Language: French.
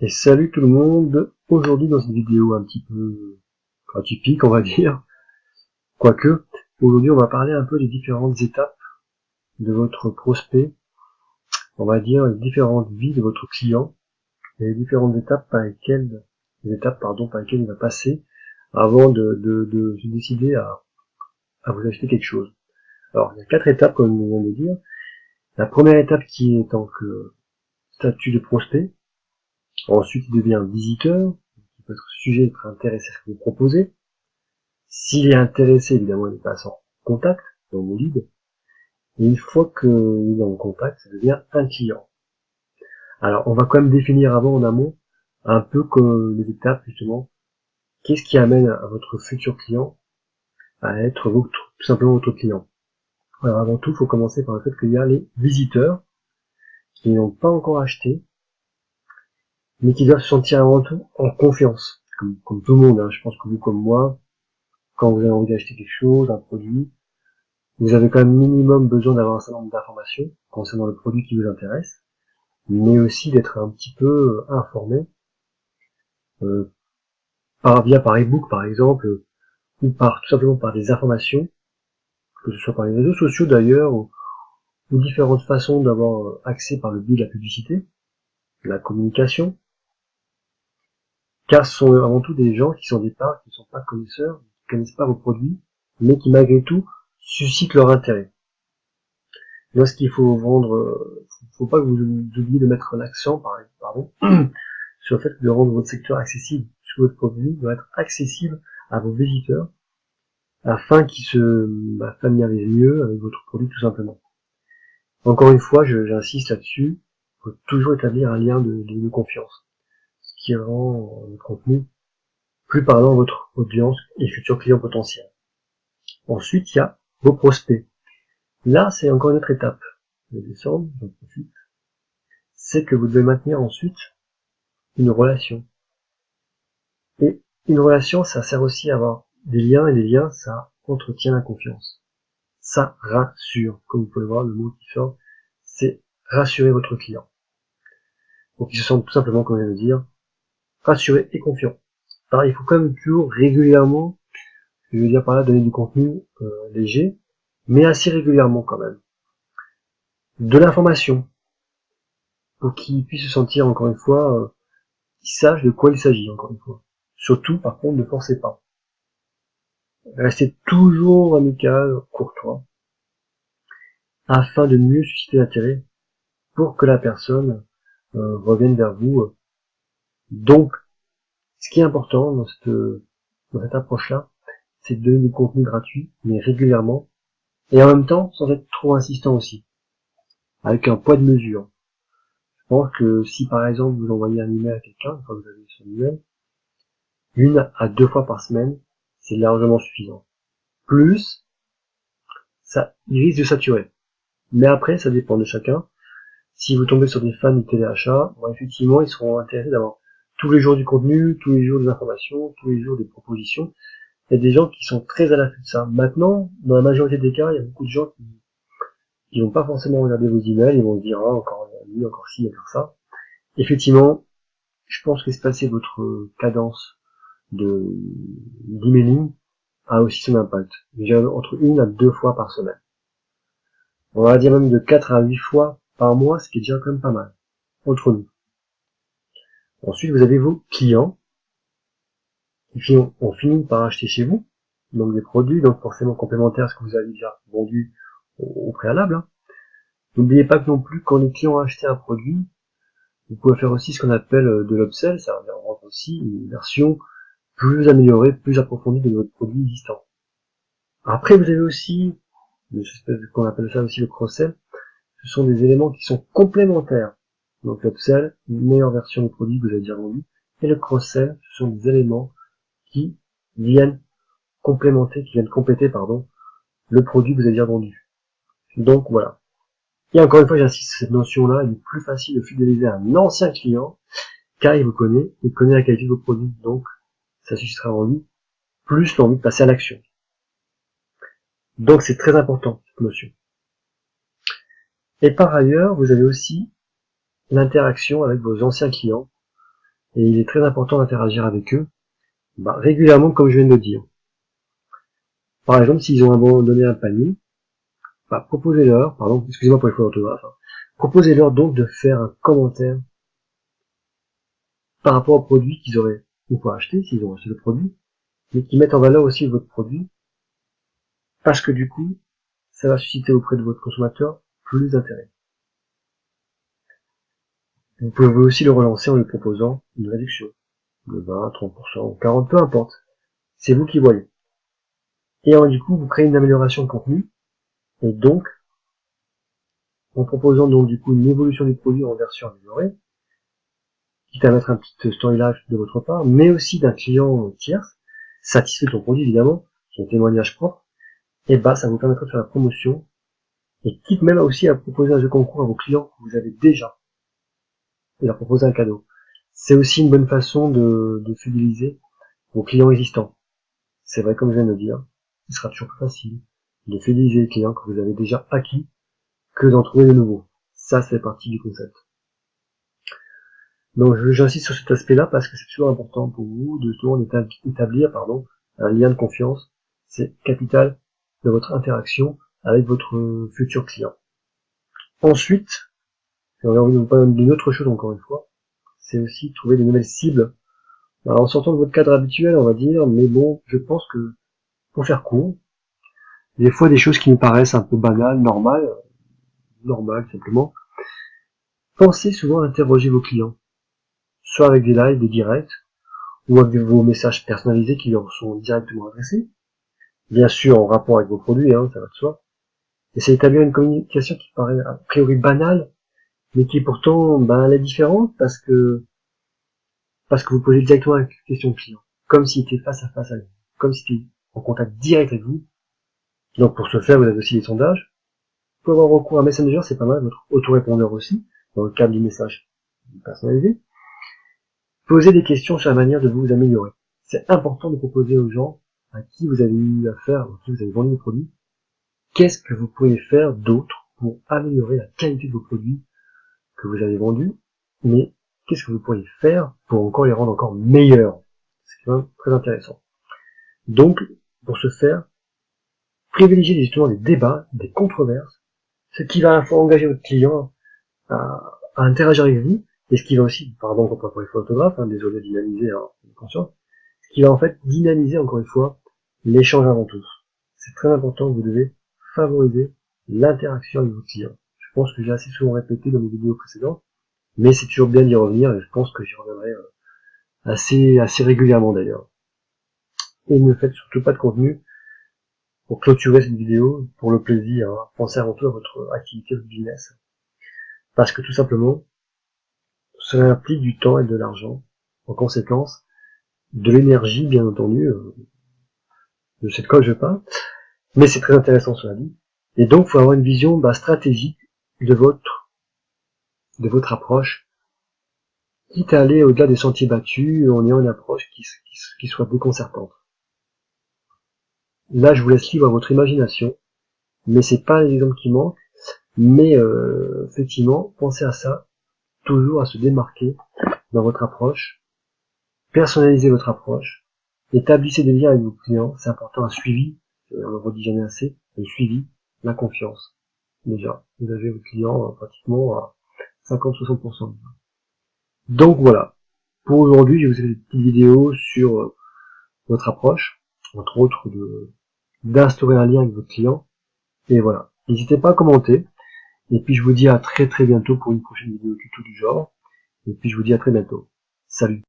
Et salut tout le monde. Aujourd'hui dans cette vidéo un petit peu atypique on va dire, quoique, aujourd'hui on va parler un peu des différentes étapes de votre prospect, on va dire les différentes vies de votre client, et les différentes étapes par lesquelles il va passer avant de se décider à vous acheter quelque chose. Alors il y a 4 étapes comme je viens de dire. La première étape qui est en tant que statut de prospect, ensuite il devient visiteur, il peut être sujet d'être intéressé à ce que vous proposez. S'il est intéressé, évidemment, il passe en contact, dans vos leads. Et une fois qu'il est en contact, ça devient un client. Alors, on va quand même définir avant, en amont, un peu comme les étapes, justement. Qu'est-ce qui amène à votre futur client à être tout simplement votre client? Alors, avant tout, il faut commencer par le fait qu'il y a les visiteurs qui n'ont pas encore acheté, mais qui doivent se sentir avant tout en confiance. Comme tout le monde, hein. Je pense que vous, comme moi, quand vous avez envie d'acheter quelque chose, un produit, vous avez quand même minimum besoin d'avoir un certain nombre d'informations concernant le produit qui vous intéresse, mais aussi d'être un petit peu informé par e-book par exemple, ou tout simplement par des informations, que ce soit par les réseaux sociaux d'ailleurs, ou différentes façons d'avoir accès par le biais de la publicité, de la communication, car ce sont avant tout des gens qui sont au départ, qui ne sont pas connaisseurs, qui ne connaissent pas vos produits, mais qui malgré tout suscitent leur intérêt. Lorsqu'il faut vendre, faut pas que vous oubliez de mettre l'accent, sur le fait de rendre votre secteur accessible, puisque votre produit doit être accessible à vos visiteurs, afin qu'ils se familiarisent mieux avec votre produit tout simplement. Encore une fois, j'insiste là-dessus, il faut toujours établir un lien de confiance, ce qui rend le contenu plus parlant à votre audience et futurs clients potentiels. Ensuite, il y a vos prospects. Là, c'est encore une autre étape. Je vais descendre, j'en profite. C'est que vous devez maintenir ensuite une relation. Et une relation, ça sert aussi à avoir des liens, et les liens, ça entretient la confiance. Ça rassure. Comme vous pouvez le voir, le mot qui sort, c'est rassurer votre client. Donc il se sent tout simplement, comme je viens de dire, rassuré et confiant. Alors il faut quand même toujours régulièrement, je veux dire par là, donner du contenu léger, mais assez régulièrement quand même. De l'information, pour qu'il puisse se sentir, encore une fois, qu'il sache de quoi il s'agit, encore une fois. Surtout, par contre, ne forcez pas. Restez toujours amical, courtois, afin de mieux susciter l'intérêt pour que la personne revienne vers vous. Donc, ce qui est important dans cette approche-là, c'est de donner du contenu gratuit, mais régulièrement, et en même temps, sans être trop insistant aussi, avec un poids de mesure. Je pense que si par exemple vous envoyez un email à quelqu'un, quand vous avez son email, 1 à 2 fois par semaine, c'est largement suffisant. Plus, ça, il risque de saturer. Mais après, ça dépend de chacun. Si vous tombez sur des fans du téléachat, effectivement, ils seront intéressés d'avoir tous les jours du contenu, tous les jours des informations, tous les jours des propositions. Il y a des gens qui sont très à l'affût de ça. Maintenant, dans la majorité des cas, il y a beaucoup de gens qui vont pas forcément regarder vos emails, ils vont se dire, ah, encore lui, encore ci, encore ça. Effectivement, je pense qu'espacer votre cadence d'emailing a aussi son impact. Déjà, entre 1 à 2 fois par semaine. On va dire même de 4 à 8 fois par mois, ce qui est déjà quand même pas mal, entre nous. Ensuite, vous avez vos clients, qui ont fini par acheter chez vous, donc des produits, donc forcément complémentaires à ce que vous avez déjà vendu au préalable. Hein. N'oubliez pas que non plus, quand les clients ont acheté un produit, vous pouvez faire aussi ce qu'on appelle de l'upsell, ça veut dire vendre aussi une version plus améliorée, plus approfondie de votre produit existant. Après, vous avez aussi, j'espère qu'on appelle ça aussi le cross-sell, ce sont des éléments qui sont complémentaires. Donc l'upsell, une meilleure version du produit que vous avez déjà vendu, et le cross-sell, ce sont des éléments qui viennent compléter, le produit que vous avez déjà vendu. Donc voilà. Et encore une fois, j'insiste, cette notion-là, il est plus facile de fidéliser un ancien client, car il connaît la qualité de vos produits, donc ça suscitera en lui plus l'envie de passer à l'action. Donc c'est très important, cette notion. Et par ailleurs, vous avez aussi l'interaction avec vos anciens clients, Et il est très important d'interagir avec eux, régulièrement, comme je viens de le dire. Par exemple, s'ils ont abandonné un panier, proposez-leur, excusez-moi pour les fautes d'orthographe, proposez-leur donc de faire un commentaire par rapport au produit qu'ils auraient ou pas acheté, s'ils ont acheté le produit, mais qui mettent en valeur aussi votre produit, parce que du coup, ça va susciter auprès de votre consommateur plus d'intérêt. Vous pouvez aussi le relancer en lui proposant une réduction de 20, 30% ou 40%, peu importe. C'est vous qui voyez. Et du coup, vous créez une amélioration de contenu, et donc, en proposant donc du coup une évolution du produit en version améliorée, quitte à mettre un petit story live de votre part, mais aussi d'un client tierce, satisfait de ton produit évidemment, son témoignage propre, et ça vous permettra de faire la promotion, et quitte même aussi à proposer un jeu concours à vos clients que vous avez déjà, et leur proposer un cadeau. C'est aussi une bonne façon de fidéliser vos clients existants. C'est vrai, comme je viens de le dire, il sera toujours plus facile de fidéliser les clients que vous avez déjà acquis que d'en trouver de nouveaux. Ça, c'est partie du concept. Donc, j'insiste sur cet aspect-là parce que c'est toujours important pour vous de toujours établir un lien de confiance. C'est capital de votre interaction avec votre futur client. Ensuite, j'ai envie de vous parler d'une autre chose encore une fois, c'est aussi trouver de nouvelles cibles. Alors, en sortant de votre cadre habituel, on va dire, mais bon, je pense que, pour faire court, des fois des choses qui me paraissent un peu banales, normales simplement, pensez souvent à interroger vos clients, soit avec des lives, des directs, ou avec vos messages personnalisés qui leur sont directement adressés, bien sûr en rapport avec vos produits, ça va de soi. Et c'est établir une communication qui paraît a priori banale, mais qui est pourtant elle est différente parce que vous posez directement la question au client, comme s'il était face à face avec vous, comme s'il était en contact direct avec vous. Donc pour ce faire, vous avez aussi des sondages. Vous pouvez avoir recours à Messenger, c'est pas mal, votre autorépondeur aussi, dans le cadre du message personnalisé. Posez des questions sur la manière de vous améliorer. C'est important de proposer aux gens à qui vous avez eu affaire, à qui vous avez vendu des produits, qu'est-ce que vous pourriez faire d'autre pour améliorer la qualité de vos produits que vous avez vendus, mais qu'est-ce que vous pourriez faire pour encore les rendre encore meilleurs. C'est quand même très intéressant. Donc, pour ce faire, privilégiez justement des débats, des controverses, ce qui va engager votre client à interagir avec vous, et ce qui va aussi, pardon pour les photographes, désolé de dynamiser, conscience, ce qui va en fait dynamiser encore une fois l'échange avant tout. C'est très important, vous devez favoriser l'interaction avec vos clients. Je pense que j'ai assez souvent répété dans mes vidéos précédentes, mais c'est toujours bien d'y revenir, et je pense que j'y reviendrai assez régulièrement d'ailleurs. Et ne faites surtout pas de contenu pour clôturer cette vidéo, pour le plaisir, pensez avant tout à votre activité de business. Parce que tout simplement, cela implique du temps et de l'argent, en conséquence, de l'énergie bien entendu, de cette quoi je parle, mais c'est très intéressant cela dit. Et donc, il faut avoir une vision stratégique de votre approche, quitte à aller au-delà des sentiers battus en ayant une approche qui soit déconcertante. Là, je vous laisse libre à votre imagination, mais c'est pas l'exemple qui manque, mais effectivement, pensez à ça, toujours à se démarquer dans votre approche, personnalisez votre approche, établissez des liens avec vos clients, c'est important, un suivi, on ne le redit jamais assez, le suivi, la confiance. Déjà, vous avez vos clients pratiquement à 50-60%. Donc voilà, pour aujourd'hui, je vous ai fait une petite vidéo sur votre approche, entre autres d'instaurer un lien avec votre client, et voilà. N'hésitez pas à commenter, et puis je vous dis à très bientôt pour une prochaine vidéo tuto du genre, et puis je vous dis à très bientôt. Salut!